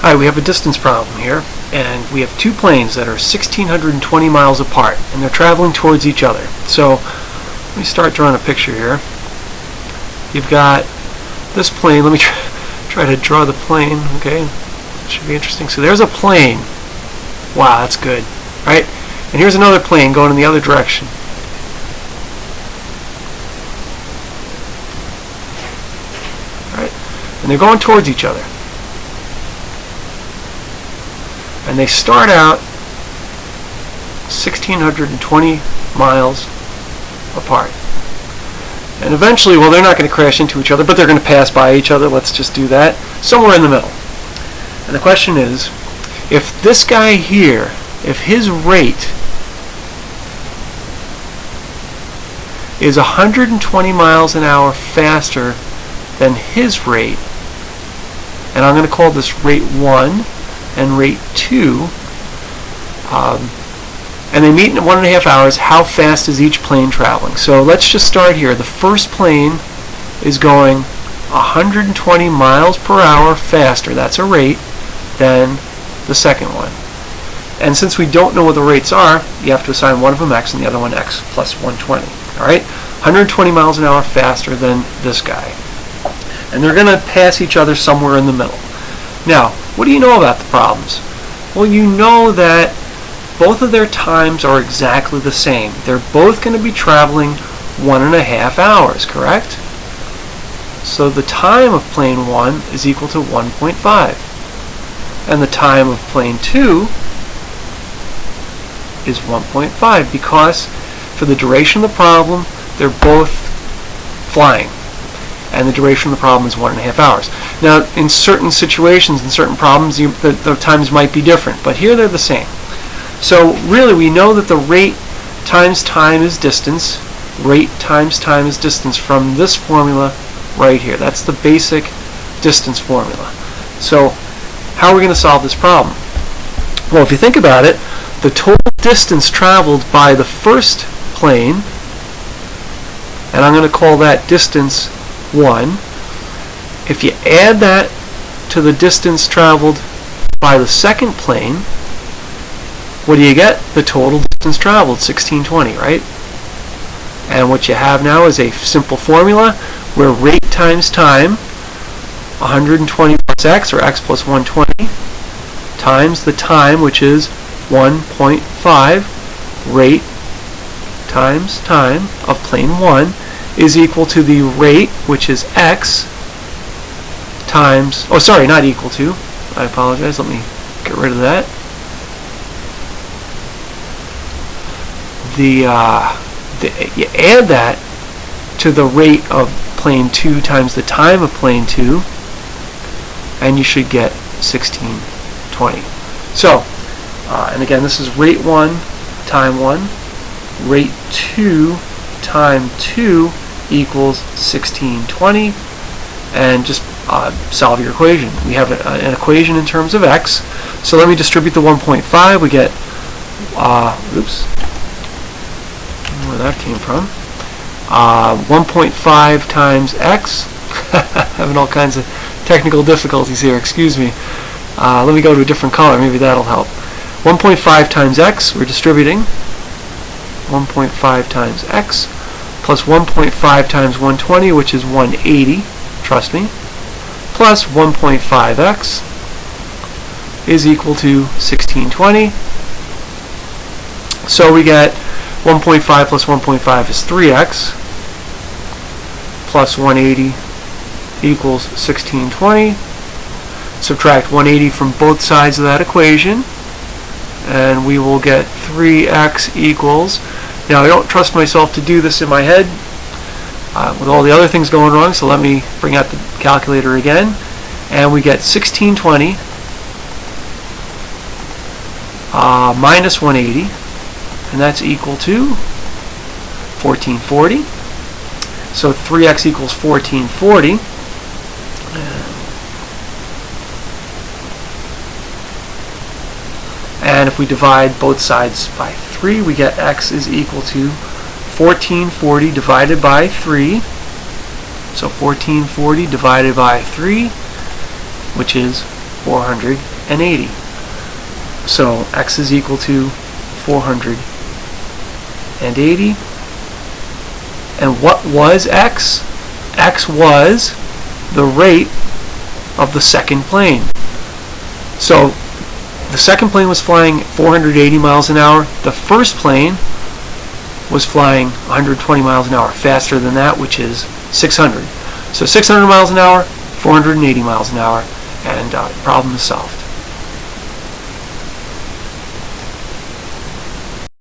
Alright, we have a distance problem here, and we have two planes that are 1,620 miles apart, and they're traveling towards each other. So, let me start drawing a picture here. You've got this plane. Let me try to draw the plane. Okay, should be interesting. So there's a plane. Wow, that's good, right? And here's another plane going in the other direction. Right? And they're going towards each other. And they start out 1,620 miles apart. And eventually, well, they're not going to crash into each other, but they're going to pass by each other. Let's just do that. Somewhere in the middle. And the question is, if this guy here, if his rate is 120 miles an hour faster than his rate, and I'm going to call this rate 1 and rate 2, and they meet in 1.5 hours, how fast is each plane traveling? So let's just start here. The first plane is going 120 miles per hour faster, that's a rate, than the second one. And since we don't know what the rates are, you have to assign one of them x and the other one x plus 120. Alright? 120 miles an hour faster than this guy. And they're going to pass each other somewhere in the middle. Now, what do you know about the problems? Well, you know that both of their times are exactly the same. They're both going to be traveling 1.5 hours, correct? So the time of plane 1 is equal to 1.5. And the time of plane 2 is 1.5 because for the duration of the problem, they're both flying. And the duration of the problem is 1.5 hours. Now, in certain situations, in certain problems, the times might be different, but here they're the same. So really, we know that the rate times time is distance. Rate times time is distance from this formula right here. That's the basic distance formula. So how are we going to solve this problem? Well, if you think about it, the total distance traveled by the first plane, and I'm going to call that distance 1. If you add that to the distance traveled by the second plane, what do you get? The total distance traveled, 1,620, right? And what you have now is a simple formula where rate times time, 120 plus x, or x plus 120, times the time, which is 1.5, rate times time of plane 1, is equal to the rate, which is x, times, oh sorry, not equal to, I apologize, let me get rid of that. You add that to the rate of plane 2 times the time of plane 2, and you should get 1,620. So, and again, this is rate 1, time 1, rate 2, time 2 equals 1,620, and just solve your equation. We have an equation in terms of x, so let me distribute the 1.5. We get, oops, where that came from, 1.5 times x, having all kinds of technical difficulties here, excuse me. Let me go to a different color, maybe that'll help. 1.5 times x, we're distributing, 1.5 times x, plus 1.5 times 120, which is 180, trust me, plus 1.5x is equal to 1,620. So we get 1.5 plus 1.5 is 3x, plus 180 equals 1,620. Subtract 180 from both sides of that equation, and we will get 3x equals, now I don't trust myself to do this in my head with all the other things going wrong, so let me bring out the calculator again, and we get 1,620 minus 180, and that's equal to 1,440. So 3x equals 1,440. And if we divide both sides by 3, we get x is equal to 1440 divided by 3. So 1440 divided by 3, which is 480. So x is equal to 480. And what was x? X was the rate of the second plane. So the second plane was flying 480 miles an hour. The first plane was flying 120 miles an hour, faster than that, which is 600. So 600 miles an hour, 480 miles an hour, and problem is solved.